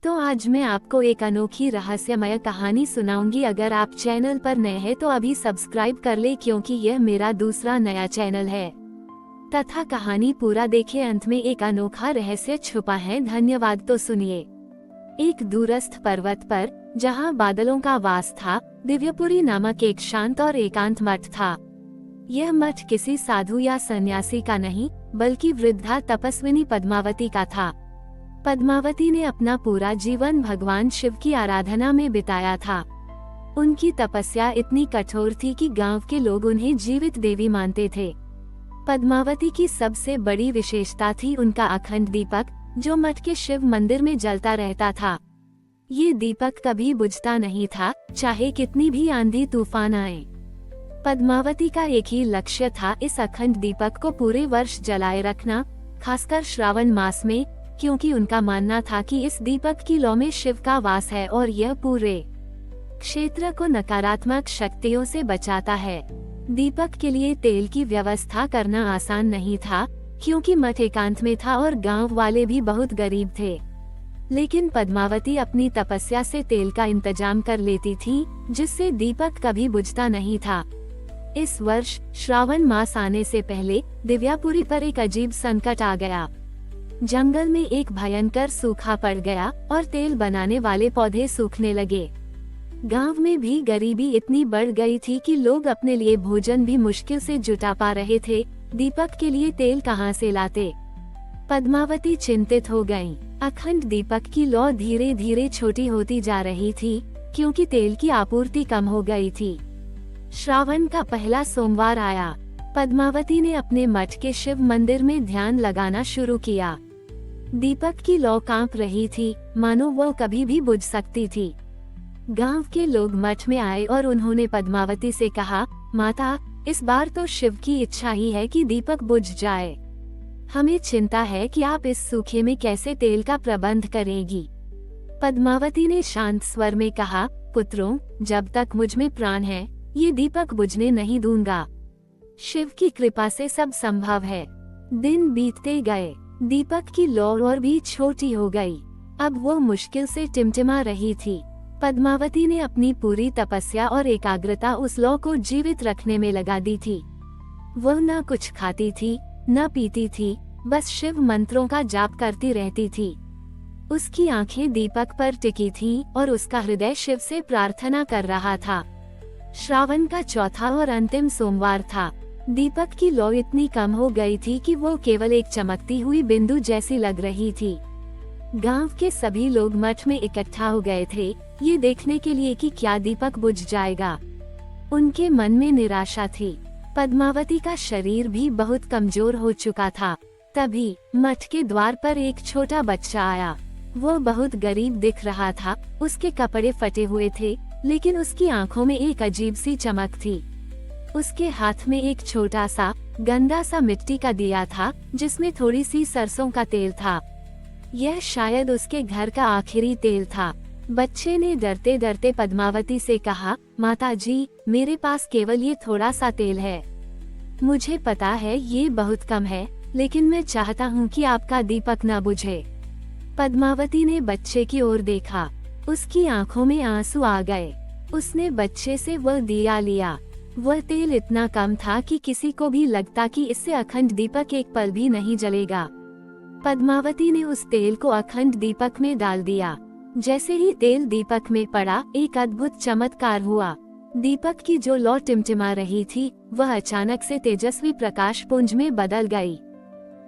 तो आज मैं आपको एक अनोखी रहस्यमय कहानी सुनाऊंगी। अगर आप चैनल पर नए हैं तो अभी सब्सक्राइब कर ले, क्योंकि यह मेरा दूसरा नया चैनल है। तथा कहानी पूरा देखे, अंत में एक अनोखा रहस्य छुपा है। धन्यवाद। तो सुनिए। एक दूरस्थ पर्वत पर, जहाँ बादलों का वास था, दिव्यपुरी नामक एक शांत और एकांत मठ था। यह मठ किसी साधु या सन्यासी का नहीं, बल्कि वृद्धा तपस्विनी पद्मावती का था। पद्मावती ने अपना पूरा जीवन भगवान शिव की आराधना में बिताया था। उनकी तपस्या इतनी कठोर थी कि गांव के लोग उन्हें जीवित देवी मानते थे। पद्मावती की सबसे बड़ी विशेषता थी उनका अखंड दीपक, जो मठ के शिव मंदिर में जलता रहता था। ये दीपक कभी बुझता नहीं था, चाहे कितनी भी आंधी तूफान आए। पद्मावती का एक ही लक्ष्य था, इस अखंड दीपक को पूरे वर्ष जलाए रखना, खासकर श्रावण मास में, क्योंकि उनका मानना था कि इस दीपक की लौ में शिव का वास है और यह पूरे क्षेत्र को नकारात्मक शक्तियों से बचाता है। दीपक के लिए तेल की व्यवस्था करना आसान नहीं था, क्योंकि मठ एकांत में था और गांव वाले भी बहुत गरीब थे। लेकिन पद्मावती अपनी तपस्या से तेल का इंतजाम कर लेती थी, जिससे दीपक कभी बुझता नहीं था। इस वर्ष श्रावण मास आने से पहले दिव्यापुरी पर एक अजीब संकट आ गया। जंगल में एक भयंकर सूखा पड़ गया और तेल बनाने वाले पौधे सूखने लगे। गांव में भी गरीबी इतनी बढ़ गई थी कि लोग अपने लिए भोजन भी मुश्किल से जुटा पा रहे थे। दीपक के लिए तेल कहां से लाते? पद्मावती चिंतित हो गईं। अखंड दीपक की लौ धीरे धीरे छोटी होती जा रही थी, क्योंकि तेल की आपूर्ति कम हो गई थी। श्रावण का पहला सोमवार आया। पद्मावती ने अपने मठ के शिव मंदिर में ध्यान लगाना शुरू किया। दीपक की लौ कांप रही थी, मानो वो कभी भी बुझ सकती थी। गांव के लोग मठ में आए और उन्होंने पद्मावती से कहा, माता, इस बार तो शिव की इच्छा ही है कि दीपक बुझ जाए। हमें चिंता है कि आप इस सूखे में कैसे तेल का प्रबंध करेगी। पद्मावती ने शांत स्वर में कहा, पुत्रों, जब तक मुझ में प्राण है, ये दीपक बुझने नहीं दूंगा। शिव की कृपा से सब संभव है। दिन बीतते गए। दीपक की लौ और भी छोटी हो गई। अब वो मुश्किल से टिमटिमा रही थी। पद्मावती ने अपनी पूरी तपस्या और एकाग्रता उस लौ को जीवित रखने में लगा दी थी। वह न कुछ खाती थी, न पीती थी, बस शिव मंत्रों का जाप करती रहती थी। उसकी आंखें दीपक पर टिकी थीं और उसका हृदय शिव से प्रार्थना कर रहा था। श्रावण का चौथा और अंतिम सोमवार था। दीपक की लौ इतनी कम हो गई थी कि वो केवल एक चमकती हुई बिंदु जैसी लग रही थी। गांव के सभी लोग मठ में इकट्ठा हो गए थे, ये देखने के लिए कि क्या दीपक बुझ जाएगा। उनके मन में निराशा थी। पद्मावती का शरीर भी बहुत कमजोर हो चुका था। तभी मठ के द्वार पर एक छोटा बच्चा आया। वो बहुत गरीब दिख रहा था। उसके कपड़े फटे हुए थे, लेकिन उसकी आंखों में एक अजीब सी चमक थी। उसके हाथ में एक छोटा सा गंदा सा मिट्टी का दिया था, जिसमें थोड़ी सी सरसों का तेल था। यह शायद उसके घर का आखिरी तेल था। बच्चे ने डरते डरते पद्मावती से कहा, माता जी, मेरे पास केवल ये थोड़ा सा तेल है। मुझे पता है ये बहुत कम है, लेकिन मैं चाहता हूँ कि आपका दीपक न बुझे। पद्मावती ने बच्चे की ओर देखा। उसकी आंखों में आंसू आ गए। उसने बच्चे से वह दिया लिया। वह तेल इतना कम था कि किसी को भी लगता कि इससे अखंड दीपक एक पल भी नहीं जलेगा। पद्मावती ने उस तेल को अखंड दीपक में डाल दिया। जैसे ही तेल दीपक में पड़ा, एक अद्भुत चमत्कार हुआ। दीपक की जो लौ टिमटिमा रही थी, वह अचानक से तेजस्वी प्रकाश पुंज में बदल गई।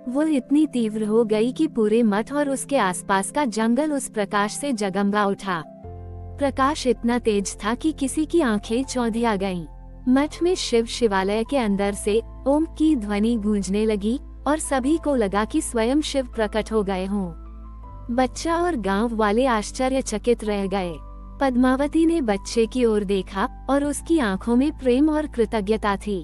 वह इतनी तीव्र हो गई कि पूरे मठ और उसके आसपास का जंगल उस प्रकाश से जगमगा उठा। प्रकाश इतना तेज था कि किसी की आंखें चौंधिया गईं। मठ में शिव शिवालय के अंदर से ओम की ध्वनि गूंजने लगी और सभी को लगा कि स्वयं शिव प्रकट हो गए हों। बच्चा और गांव वाले आश्चर्यचकित रह गए। पद्मावती ने बच्चे की ओर देखा और उसकी आंखों में प्रेम और कृतज्ञता थी।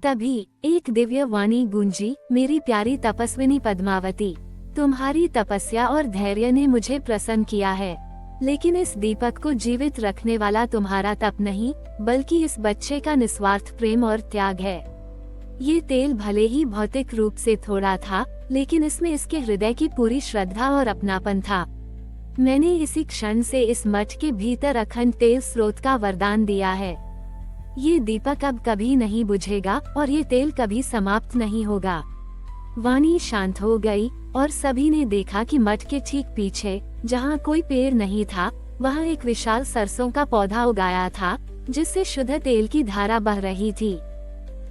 तभी एक दिव्य वाणी गूंजी, मेरी प्यारी तपस्विनी पद्मावती, तुम्हारी तपस्या और धैर्य ने मुझे प्रसन्न किया है। लेकिन इस दीपक को जीवित रखने वाला तुम्हारा तप नहीं, बल्कि इस बच्चे का निस्वार्थ प्रेम और त्याग है। ये तेल भले ही भौतिक रूप से थोड़ा था, लेकिन इसमें इसके हृदय की पूरी श्रद्धा और अपनापन था। मैंने इसी क्षण से इस मठ के भीतर अखंड तेल स्रोत का वरदान दिया है। ये दीपक अब कभी नहीं बुझेगा और ये तेल कभी समाप्त नहीं होगा। वाणी शांत हो गई और सभी ने देखा कि मठ के ठीक पीछे, जहाँ कोई पेड़ नहीं था, वहाँ एक विशाल सरसों का पौधा उगाया था, जिससे शुद्ध तेल की धारा बह रही थी।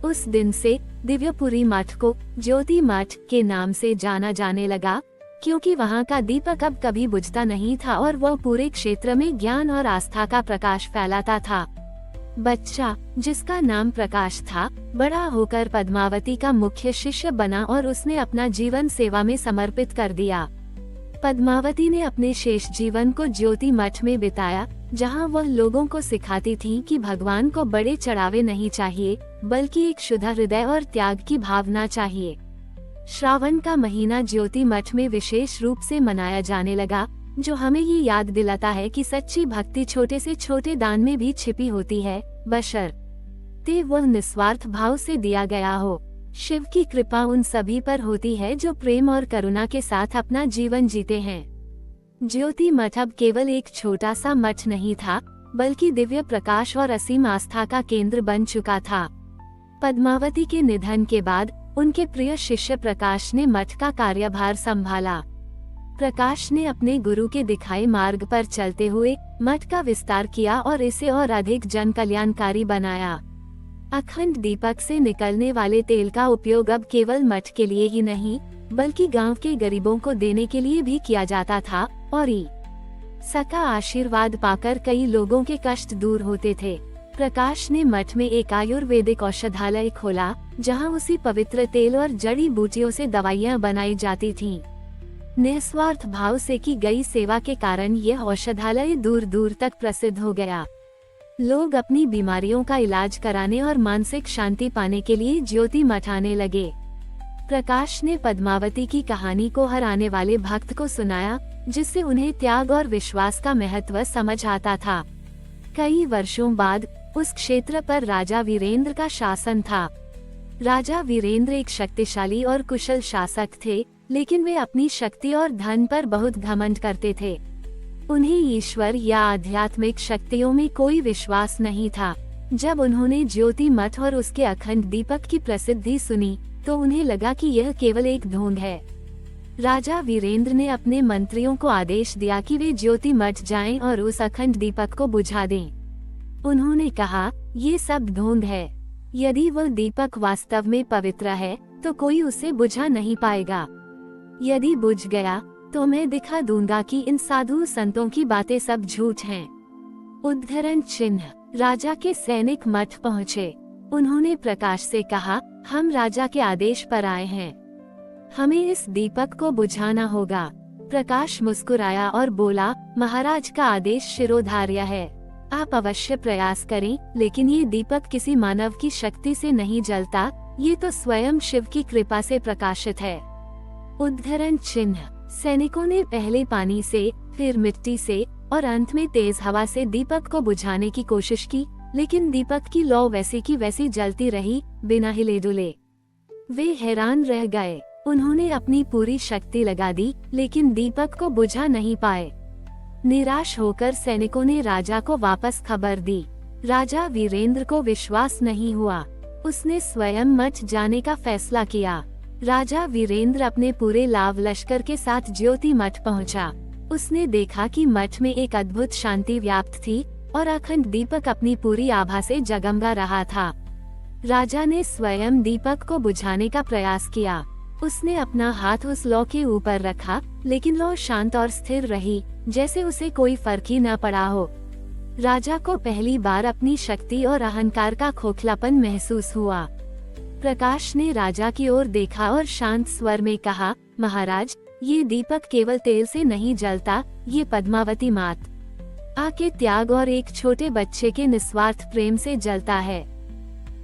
उस दिन से दिव्यपुरी मठ को ज्योति मठ के नाम से जाना जाने लगा, क्योंकि वहाँ का दीपक अब कभी बुझता नहीं था और वह पूरे क्षेत्र में ज्ञान और आस्था का प्रकाश फैलाता था। बच्चा, जिसका नाम प्रकाश था, बड़ा होकर पद्मावती का मुख्य शिष्य बना और उसने अपना जीवन सेवा में समर्पित कर दिया। पद्मावती ने अपने शेष जीवन को ज्योति मठ में बिताया, जहां वह लोगों को सिखाती थी कि भगवान को बड़े चढ़ावे नहीं चाहिए, बल्कि एक शुद्ध हृदय और त्याग की भावना चाहिए। श्रावण का महीना ज्योति मठ में विशेष रूप से मनाया जाने लगा, जो हमें ये याद दिलाता है कि सच्ची भक्ति छोटे से छोटे दान में भी छिपी होती है, बशर्ते वह निस्वार्थ भाव से दिया गया हो। शिव की कृपा उन सभी पर होती है जो प्रेम और करुणा के साथ अपना जीवन जीते हैं। ज्योति मठ अब केवल एक छोटा सा मठ नहीं था, बल्कि दिव्य प्रकाश और असीम आस्था का केंद्र बन चुका था। पद्मावती के निधन के बाद उनके प्रिय शिष्य प्रकाश ने मठ का कार्यभार संभाला। प्रकाश ने अपने गुरु के दिखाए मार्ग पर चलते हुए मठ का विस्तार किया और इसे और अधिक जन कल्याणकारी बनाया। अखंड दीपक से निकलने वाले तेल का उपयोग अब केवल मठ के लिए ही नहीं, बल्कि गांव के गरीबों को देने के लिए भी किया जाता था और सका आशीर्वाद पाकर कई लोगों के कष्ट दूर होते थे। प्रकाश ने मठ में एक आयुर्वेदिक औषधालय खोला, जहां उसी पवित्र तेल और जड़ी बूटियों से दवाइयां बनाई जाती थीं। निस्वार्थ भाव से की गई सेवा के कारण यह औषधालय दूर दूर तक प्रसिद्ध हो गया। लोग अपनी बीमारियों का इलाज कराने और मानसिक शांति पाने के लिए ज्योति मठ आने लगे। प्रकाश ने पद्मावती की कहानी को हर आने वाले भक्त को सुनाया, जिससे उन्हें त्याग और विश्वास का महत्व समझ आता था। कई वर्षों बाद उस क्षेत्र पर राजा वीरेंद्र का शासन था। राजा वीरेंद्र एक शक्तिशाली और कुशल शासक थे, लेकिन वे अपनी शक्ति और धन पर बहुत घमंड करते थे। उन्हें ईश्वर या आध्यात्मिक शक्तियों में कोई विश्वास नहीं था। जब उन्होंने ज्योति मठ और उसके अखंड दीपक की प्रसिद्धि सुनी, तो उन्हें लगा कि यह केवल एक ढोंग है। राजा वीरेंद्र ने अपने मंत्रियों को आदेश दिया कि वे ज्योति मठ जाएं और उस अखंड दीपक को बुझा दें। उन्होंने कहा, ये सब ढोंग है। यदि वह दीपक वास्तव में पवित्र है, तो कोई उसे बुझा नहीं पाएगा। यदि बुझ गया, तो मैं दिखा दूंगा कि इन साधु संतों की बातें सब झूठ हैं। उद्धरण चिन्ह। राजा के सैनिक मठ पहुँचे। उन्होंने प्रकाश से कहा, हम राजा के आदेश पर आए हैं, हमें इस दीपक को बुझाना होगा। प्रकाश मुस्कुराया और बोला, महाराज का आदेश शिरोधार्य है, आप अवश्य प्रयास करें, लेकिन ये दीपक किसी मानव की शक्ति से नहीं जलता, ये तो स्वयं शिव की कृपा से प्रकाशित है। उद्धरण चिन्ह। सैनिकों ने पहले पानी से, फिर मिट्टी से और अंत में तेज हवा से दीपक को बुझाने की कोशिश की, लेकिन दीपक की लौ वैसी की वैसी जलती रही, बिना हिले डुले। वे हैरान रह गए। उन्होंने अपनी पूरी शक्ति लगा दी, लेकिन दीपक को बुझा नहीं पाए। निराश होकर सैनिकों ने राजा को वापस खबर दी। राजा वीरेंद्र को विश्वास नहीं हुआ। उसने स्वयं मठ जाने का फैसला किया। राजा वीरेंद्र अपने पूरे लाव लश्कर के साथ ज्योति मठ पहुंचा। उसने देखा कि मठ में एक अद्भुत शांति व्याप्त थी और अखंड दीपक अपनी पूरी आभा से जगमगा रहा था। राजा ने स्वयं दीपक को बुझाने का प्रयास किया। उसने अपना हाथ उस लौ के ऊपर रखा, लेकिन लौ शांत और स्थिर रही, जैसे उसे कोई फर्क ही न पड़ा हो। राजा को पहली बार अपनी शक्ति और अहंकार का खोखलापन महसूस हुआ। प्रकाश ने राजा की ओर देखा और शांत स्वर में कहा, महाराज, ये दीपक केवल तेल से नहीं जलता, ये पद्मावती मात आके त्याग और एक छोटे बच्चे के निस्वार्थ प्रेम से जलता है।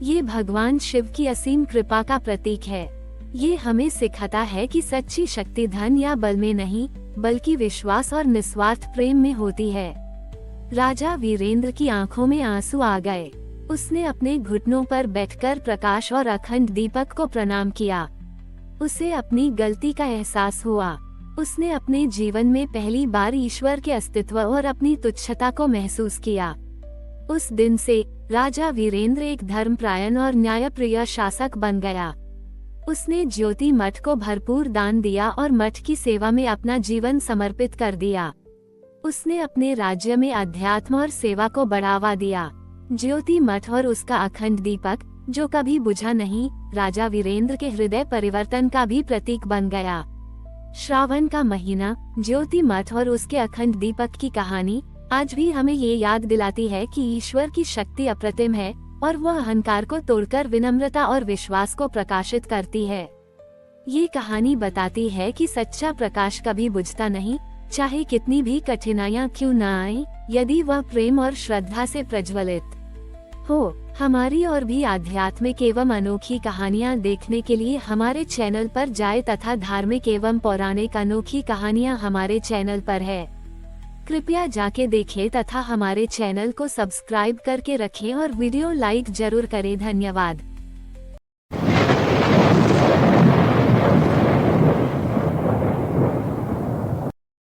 ये भगवान शिव की असीम कृपा का प्रतीक है। ये हमें सिखाता है कि सच्ची शक्ति धन या बल में नहीं, बल्कि विश्वास और निस्वार्थ प्रेम में होती है। राजा वीरेंद्र की आंखों में आंसू आ गए। उसने अपने घुटनों पर बैठकर प्रकाश और अखंड दीपक को प्रणाम किया। उसे अपनी गलती का एहसास हुआ। उसने अपने जीवन में पहली बार ईश्वर के अस्तित्व और अपनी तुच्छता को महसूस किया। उस दिन से राजा वीरेंद्र एक धर्मपरायण और न्यायप्रिय शासक बन गया। उसने ज्योति मठ को भरपूर दान दिया और मठ की सेवा में अपना जीवन समर्पित कर दिया। उसने अपने राज्य में अध्यात्म और सेवा को बढ़ावा दिया। ज्योति मठ और उसका अखंड दीपक, जो कभी बुझा नहीं, राजा वीरेंद्र के हृदय परिवर्तन का भी प्रतीक बन गया। श्रावण का महीना, ज्योति मठ और उसके अखंड दीपक की कहानी आज भी हमें ये याद दिलाती है कि ईश्वर की शक्ति अप्रतिम है और वह अहंकार को तोड़कर विनम्रता और विश्वास को प्रकाशित करती है। ये कहानी बताती है कि सच्चा प्रकाश कभी बुझता नहीं, चाहे कितनी भी कठिनाइयां क्यों न आए, यदि वह प्रेम और श्रद्धा से प्रज्वलित हो। हमारी और भी आध्यात्मिक एवं अनोखी कहानियां देखने के लिए हमारे चैनल पर जाएं तथा धार्मिक एवं पौराणिक अनोखी कहानियां हमारे चैनल पर है। कृपया जाके देखें तथा हमारे चैनल को सब्सक्राइब करके रखें और वीडियो लाइक जरूर करें। धन्यवाद।